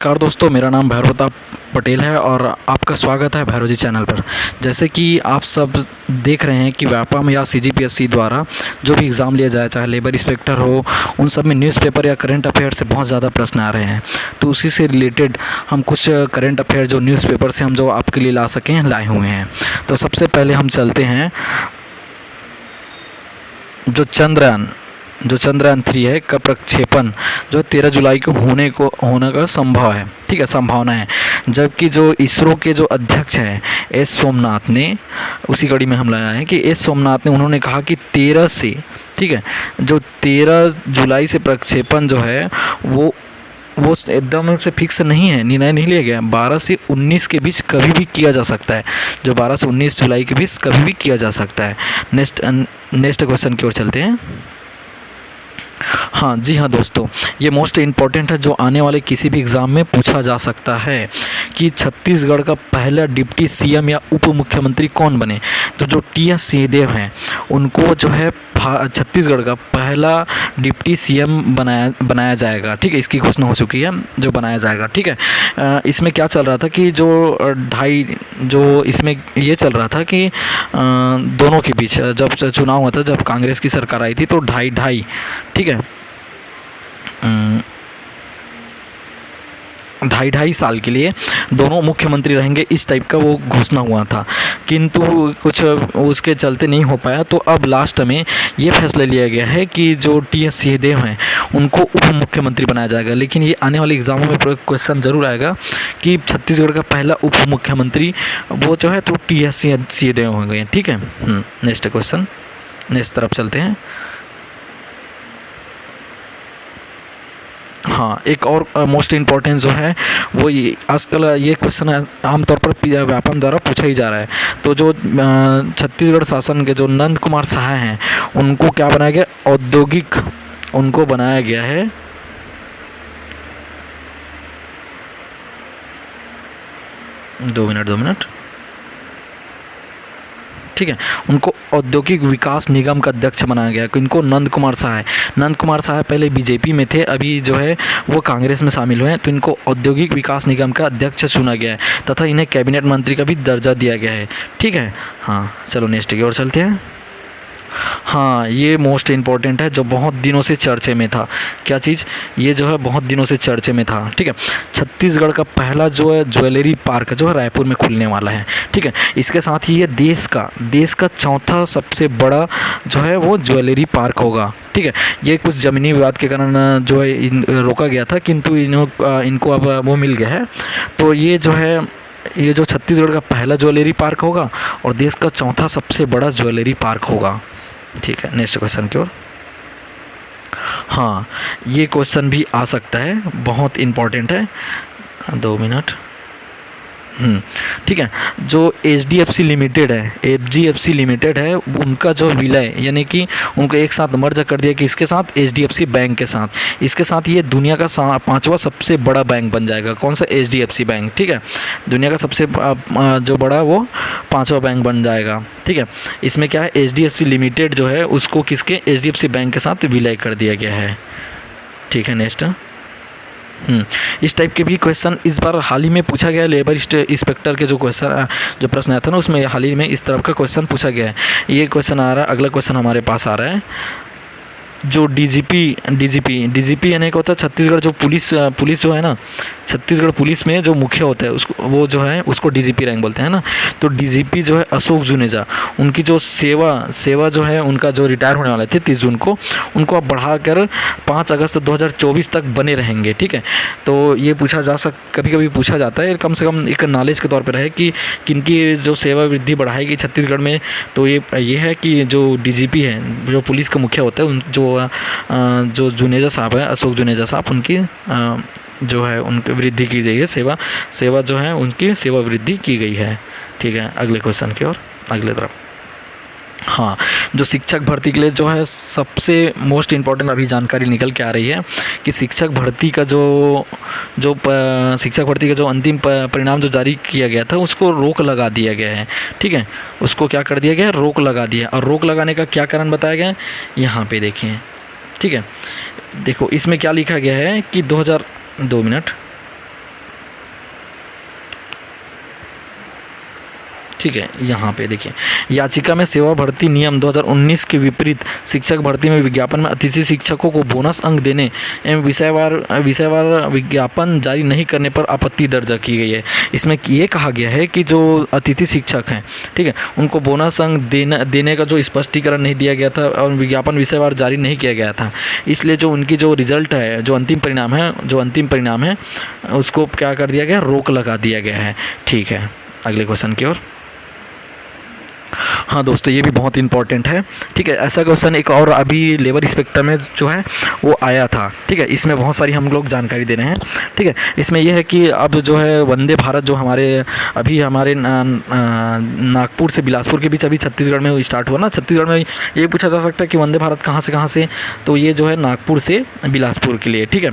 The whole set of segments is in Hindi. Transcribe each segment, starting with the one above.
नमस्कार दोस्तों, मेरा नाम भैरव प्रताप पटेल है और आपका स्वागत है भैरव जी चैनल पर। जैसे कि आप सब देख रहे हैं कि व्यापम या सीजीपीएससी द्वारा जो भी एग्ज़ाम लिया जाए, चाहे लेबर इंस्पेक्टर हो, उन सब में न्यूज़पेपर या करंट अफेयर से बहुत ज़्यादा प्रश्न आ रहे हैं। तो उसी से रिलेटेड हम कुछ करंट अफेयर जो न्यूज़पेपर से हम जो आपके लिए ला सकें लाए हुए हैं। तो सबसे पहले हम चलते हैं जो चंद्रयान 3 है का प्रक्षेपण जो 13 जुलाई को होने का संभव है, ठीक है, संभावना है। जबकि जो इसरो के जो अध्यक्ष हैं एस सोमनाथ ने, उसी कड़ी में हम लाए हैं कि एस सोमनाथ ने उन्होंने कहा कि 13 से, ठीक है, जो 13 जुलाई से प्रक्षेपण जो है वो एकदम से फिक्स नहीं है, निर्णय नहीं लिया गया। 12 से 19 के बीच कभी भी किया जा सकता है, जो 12 से 19 जुलाई के बीच कभी भी किया जा सकता है। नेक्स्ट क्वेश्चन की ओर चलते हैं। हाँ जी हाँ दोस्तों, ये मोस्ट इम्पॉर्टेंट है जो आने वाले किसी भी एग्ज़ाम में पूछा जा सकता है कि छत्तीसगढ़ का पहला डिप्टी सीएम या उप मुख्यमंत्री कौन बने। तो जो टी.एस. सिंहदेव हैं उनको जो है छत्तीसगढ़ का पहला डिप्टी सीएम बनाया जाएगा, ठीक है। इसकी घोषणा हो चुकी है, जो बनाया जाएगा, ठीक है। इसमें क्या चल रहा था कि जो इसमें ये चल रहा था कि दोनों के बीच जब चुनाव हुआ था, जब कांग्रेस की सरकार आई थी, तो ढाई, ठीक है, ढाई साल के लिए दोनों मुख्यमंत्री रहेंगे, इस टाइप का वो घोषणा हुआ था। किंतु कुछ उसके चलते नहीं हो पाया, तो अब लास्ट में ये फैसला लिया गया है कि जो टी.एस. सिंहदेव हैं उनको उप मुख्यमंत्री बनाया जाएगा। लेकिन ये आने वाले एग्ज़ामों में क्वेश्चन ज़रूर आएगा कि छत्तीसगढ़ का पहला उप मुख्यमंत्री वो जो है तो टी.एस. सिंहदेव होंगे, ठीक है। नेक्स्ट क्वेश्चन, नेक्स्ट तरफ चलते हैं। हाँ, एक और मोस्ट इम्पॉर्टेंट जो है वो ये आजकल ये क्वेश्चन आमतौर पर व्यापम द्वारा पूछा ही जा रहा है। तो जो छत्तीसगढ़ शासन के जो नंद कुमार सहाय हैं उनको क्या बनाया गया, औद्योगिक, उनको बनाया गया है, दो मिनट, ठीक है, उनको औद्योगिक विकास निगम का अध्यक्ष बनाया गया। इनको नंद कुमार सहाय पहले बीजेपी में थे, अभी जो है वो कांग्रेस में शामिल हुए हैं। तो इनको औद्योगिक विकास निगम का अध्यक्ष चुना गया है तथा इन्हें कैबिनेट मंत्री का भी दर्जा दिया गया है, ठीक है। हाँ चलो नेक्स्ट की ओर चलते हैं। हाँ, ये मोस्ट इम्पॉर्टेंट है जो बहुत दिनों से चर्चे में था। क्या चीज़, ये जो है बहुत दिनों से चर्चे में था, ठीक है। छत्तीसगढ़ का पहला जो है ज्वेलरी पार्क जो है रायपुर में खुलने वाला है, ठीक है। इसके साथ ही ये देश का चौथा सबसे बड़ा जो है वो ज्वेलरी पार्क होगा, ठीक है। ये कुछ ज़मीनी विवाद के कारण जो है रोका गया था, किंतु इनको अब वो मिल गया है। तो ये जो छत्तीसगढ़ का पहला ज्वेलरी पार्क होगा और देश का चौथा सबसे बड़ा ज्वेलरी पार्क होगा, ठीक है। नेक्स्ट क्वेश्चन की ओर। हाँ, ये क्वेश्चन भी आ सकता है, बहुत इम्पॉर्टेंट है, 2 मिनट। ठीक है, जो एचडीएफसी लिमिटेड है उनका जो विलय, यानी कि उनको एक साथ मर्ज कर दिया कि इसके साथ एचडीएफसी बैंक के साथ, इसके साथ ये दुनिया का 5वां सबसे बड़ा बैंक बन जाएगा। कौन सा, एचडीएफसी बैंक, ठीक है। दुनिया का सबसे जो बड़ा वो 5वां बैंक बन जाएगा, ठीक है। इसमें क्या है, एचडीएफसी लिमिटेड जो है उसको किसके, एचडीएफसी बैंक के साथ विलय कर दिया गया है, ठीक है। नेक्स्ट, इस टाइप के भी क्वेश्चन इस बार हाल ही में पूछा गया। लेबर इंस्पेक्टर के जो प्रश्न आया था ना, उसमें हाल ही में इस तरफ का क्वेश्चन पूछा गया है। ये क्वेश्चन आ रहा है, अगला क्वेश्चन हमारे पास आ रहा है, जो डीजीपी यानी क्या होता है, छत्तीसगढ़ जो पुलिस जो है ना, छत्तीसगढ़ पुलिस में जो मुखिया होता है उसको, वो जो है उसको डीजीपी रैंक बोलते हैं ना। तो डीजीपी जो है अशोक जुनेजा, उनकी जो सेवा जो है, उनका जो रिटायर होने वाले थे 30 जून को, उनको अब बढ़ाकर 5 अगस्त 2024 तक बने रहेंगे, ठीक है। तो ये कभी कभी पूछा जाता है, कम से कम एक नॉलेज के तौर पर है कि किनकी जो सेवा वृद्धि बढ़ाएगी छत्तीसगढ़ में। तो ये है कि जो डीजीपी है, जो पुलिस का मुखिया होता है, जो जुनेजा साहब है, अशोक जुनेजा साहब, उनकी जो है उनकी वृद्धि की गई है, सेवा जो है उनकी सेवा वृद्धि की गई है, ठीक है। अगले क्वेश्चन की ओर, अगले तरफ। हाँ, जो शिक्षक भर्ती के लिए जो है सबसे मोस्ट इम्पॉर्टेंट अभी जानकारी निकल के आ रही है कि शिक्षक भर्ती का जो अंतिम परिणाम जो जारी किया गया था उसको रोक लगा दिया गया है, ठीक है। उसको क्या कर दिया गया है, रोक लगा दिया। और रोक लगाने का क्या कारण बताया गया है, यहाँ पे देखिए, ठीक है। देखो इसमें क्या लिखा गया है कि 2 मिनट, ठीक है, यहाँ पे देखिए, याचिका में सेवा भर्ती नियम 2019 के विपरीत शिक्षक भर्ती में विज्ञापन में अतिथि शिक्षकों को बोनस अंक देने एवं विषयवार विज्ञापन जारी नहीं करने पर आपत्ति दर्ज की गई है। इसमें ये कहा गया है कि जो अतिथि शिक्षक हैं, ठीक है, उनको बोनस अंक देने का जो स्पष्टीकरण नहीं दिया गया था और विज्ञापन विषयवार जारी नहीं किया गया था, इसलिए जो उनकी जो रिजल्ट है, जो अंतिम परिणाम है उसको क्या कर दिया गया, रोक लगा दिया गया है। ठीक है, अगले क्वेश्चन की ओर। हाँ दोस्तों, ये भी बहुत इंपॉर्टेंट है। ठीक है, ऐसा क्वेश्चन एक और अभी लेबर इंस्पेक्टर में जो है वो आया था। ठीक है, इसमें बहुत सारी हम लोग जानकारी दे रहे हैं। ठीक है, इसमें यह है कि अब जो है वंदे भारत जो हमारे नागपुर से बिलासपुर के बीच अभी छत्तीसगढ़ में स्टार्ट हुआ ना। छत्तीसगढ़ में ये पूछा जा सकता है कि वंदे भारत कहाँ से, तो ये जो है नागपुर से बिलासपुर के लिए। ठीक है,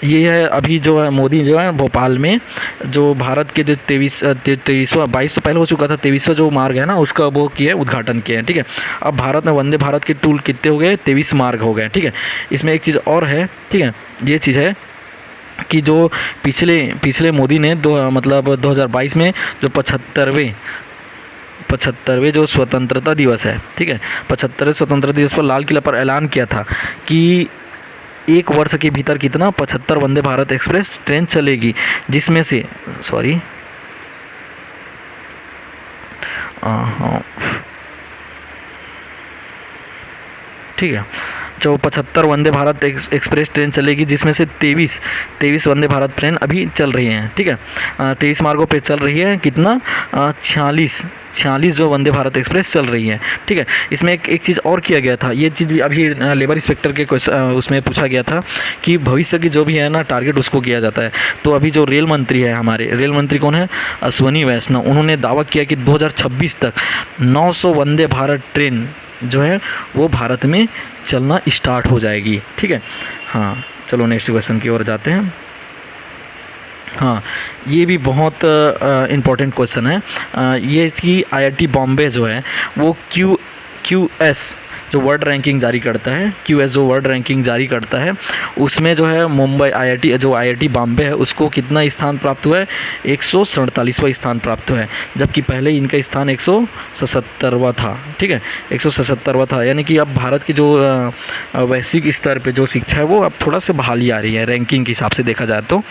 ये है अभी जो है मोदी जो है भोपाल में जो भारत के जो 22 तो पहले हो चुका था, 23वां जो मार्ग है ना उसका वो किया है, उद्घाटन किया है। ठीक है, अब भारत में वंदे भारत के टूल कितने हो गए, 23 मार्ग हो गए। ठीक है, इसमें एक चीज़ और है। ठीक है, ये चीज़ है कि जो पिछले मोदी ने 2022 में जो 75वें जो स्वतंत्रता दिवस है, ठीक है, 75वें स्वतंत्रता दिवस पर लाल किला पर ऐलान किया था कि 1 वर्ष के भीतर कितना 75 वंदे भारत एक्सप्रेस ट्रेन चलेगी, जिसमें से ठीक है, जो 75 वंदे भारत एक्सप्रेस ट्रेन चलेगी, जिसमें से 23 वंदे भारत ट्रेन अभी चल रही हैं। ठीक है, 23 मार्गों पे चल रही है, कितना 46 जो वंदे भारत एक्सप्रेस चल रही है। ठीक है, इसमें एक चीज़ और किया गया था, ये चीज़ भी अभी लेबर इंस्पेक्टर के उसमें पूछा गया था कि भविष्य की जो भी है ना टारगेट उसको किया जाता है। तो अभी जो रेल मंत्री है, हमारे रेल मंत्री कौन है, अश्विनी वैष्णव, उन्होंने दावा किया कि 2026 तक 900 वंदे भारत ट्रेन जो है वो भारत में चलना स्टार्ट हो जाएगी। ठीक है, हाँ चलो नेक्स्ट क्वेश्चन की ओर जाते हैं। हाँ, ये भी बहुत इम्पोर्टेंट क्वेश्चन है। ये कि IIT बॉम्बे जो है वो QS जो वर्ल्ड रैंकिंग जारी करता है, QS जो वर्ल्ड रैंकिंग जारी करता है, उसमें जो है मुंबई IIT बॉम्बे है उसको कितना स्थान प्राप्त हुआ है, 147वां स्थान प्राप्त हुआ है, जबकि पहले इनका स्थान 177वां था। ठीक है, 177वां था, यानी कि अब भारत की जो वैश्विक स्तर पे जो शिक्षा है वो अब थोड़ा सा बहाली आ रही है रैंकिंग के हिसाब से देखा जाए तो।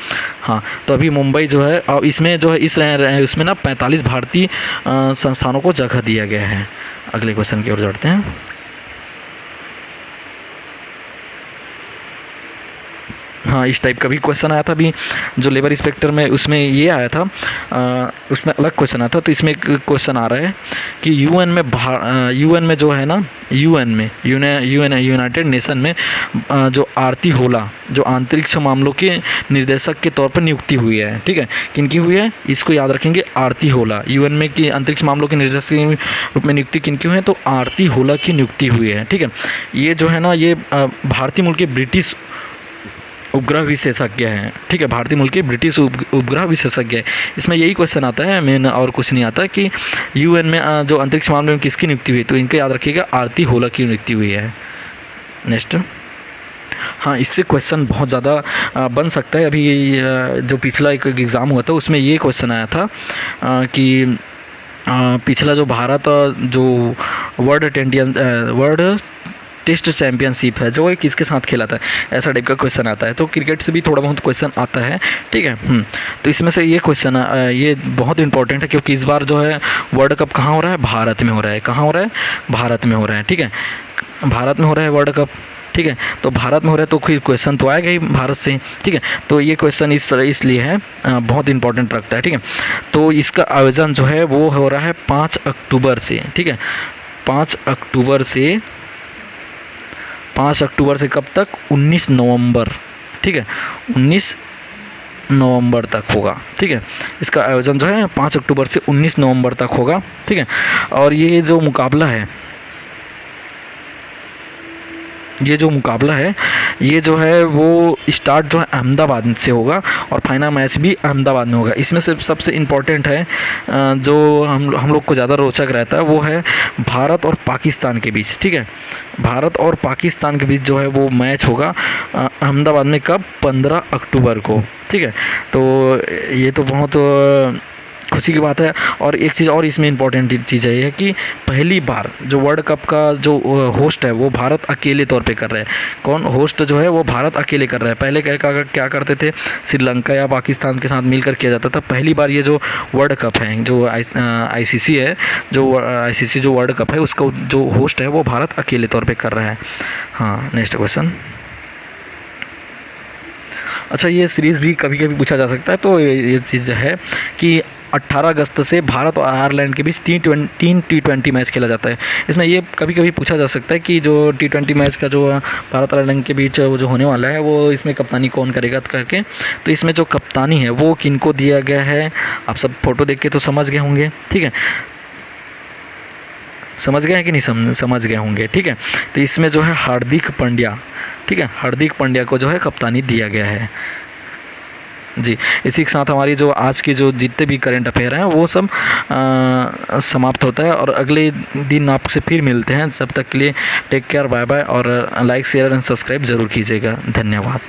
हाँ, तो अभी मुंबई जो है इसमें जो है इसमें ना 45 भारतीय संस्थानों को जगह दिया गया है। अगले क्वेश्चन की ओर बढ़ते हैं। हाँ, इस टाइप का भी क्वेश्चन आया था अभी जो लेबर इंस्पेक्टर में, उसमें ये आया था, उसमें अलग क्वेश्चन आया था। तो इसमें एक क्वेश्चन आ रहा है कि यूएन में जो है ना, यूनाइटेड नेशन में जो आरती होला जो अंतरिक्ष मामलों के निर्देशक के तौर पर नियुक्ति हुई है। ठीक है, किनकी हुई है, इसको याद रखेंगे, आरती होला। यूएन में कि अंतरिक्ष मामलों के निर्देशक के रूप में नियुक्ति किनकी हुई है, तो आरती होला की नियुक्ति हुई है। ठीक है, ये जो है ना ये भारतीय मूल के ब्रिटिश उपग्रह विशेषज्ञ हैं। ठीक है, भारतीय मूल के ब्रिटिश उपग्रह विशेषज्ञ है। इसमें यही क्वेश्चन आता है, मेन और कुछ नहीं आता कि यूएन में जो अंतरिक्ष मामले में किसकी नियुक्ति हुई, तो इनके याद रखिएगा आरती होला की नियुक्ति हुई है। नेक्स्ट, हाँ, इससे क्वेश्चन बहुत ज़्यादा बन सकता है। अभी जो पिछला एक एग्ज़ाम हुआ था उसमें ये क्वेश्चन आया था कि पिछला जो भारत जो वर्ल्ड टेस्ट चैंपियनशिप है जो किसके साथ खेला था, ऐसा टाइप का क्वेश्चन आता है। तो क्रिकेट से भी थोड़ा बहुत क्वेश्चन आता है। ठीक है, तो इसमें से ये क्वेश्चन ये बहुत इंपॉर्टेंट है क्योंकि इस बार जो है वर्ल्ड कप कहाँ हो रहा है, भारत में हो रहा है। कहाँ हो रहा है, भारत में हो रहा है। ठीक है, भारत में हो रहा है वर्ल्ड कप। ठीक है, तो भारत में हो रहा है तो फिर क्वेश्चन तो आएगा ही भारत से। ठीक है, तो ये क्वेश्चन इसलिए है बहुत इंपॉर्टेंट रखता है। ठीक है, तो इसका आयोजन जो है वो हो रहा है 5 अक्टूबर से। ठीक है, 5 अक्टूबर से कब तक, 19 नवंबर। ठीक है, 19 नवंबर तक होगा। ठीक है, इसका आयोजन जो है 5 अक्टूबर से 19 नवंबर तक होगा। ठीक है, और ये जो मुकाबला है ये जो है वो स्टार्ट जो है अहमदाबाद से होगा और फाइनल मैच भी अहमदाबाद में होगा। इसमें से सबसे इम्पोर्टेंट है जो हम लोग को ज़्यादा रोचक रहता है वो है भारत और पाकिस्तान के बीच। ठीक है, भारत और पाकिस्तान के बीच जो है वो मैच होगा अहमदाबाद में, कब, 15 अक्टूबर को। ठीक है, तो ये तो बहुत खुशी की बात है। और एक चीज़ और इसमें इम्पोर्टेंट चीज़ है कि पहली बार जो वर्ल्ड कप का जो होस्ट है वो भारत अकेले तौर पे कर रहा है। कौन होस्ट जो है वो भारत अकेले कर रहा है। पहले क्या करते थे, श्रीलंका या पाकिस्तान के साथ मिलकर किया जाता था। पहली बार ये जो वर्ल्ड कप है, जो आईसीसी है, जो आईसीसी जो वर्ल्ड कप है उसका जो होस्ट है वो भारत अकेले तौर पर कर रहा है। हाँ, नेक्स्ट क्वेश्चन। अच्छा, ये सीरीज़ भी कभी कभी पूछा जा सकता है। तो ये चीज़ है कि 18 अगस्त से भारत और आयरलैंड के बीच तीन T20 मैच खेला जाता है। इसमें ये कभी कभी पूछा जा सकता है कि जो T20 मैच का जो भारत और आयरलैंड के बीच वो जो होने वाला है वो इसमें कप्तानी कौन करेगा करके। तो इसमें जो कप्तानी है वो किनको दिया गया है, आप सब फोटो देख के तो समझ गए होंगे, ठीक है। समझ गए हैं कि नहीं, समझ गए होंगे, ठीक है। तो इसमें जो है हार्दिक पांड्या, ठीक है, हार्दिक पांड्या को जो है कप्तानी दिया गया है जी। इसी के साथ हमारी जो आज की जो जितने भी करंट अफेयर हैं वो सब समाप्त होता है। और अगले दिन आपसे फिर मिलते हैं। तब तक के लिए टेक केयर, बाय बाय। और लाइक शेयर एंड सब्सक्राइब ज़रूर कीजिएगा। धन्यवाद।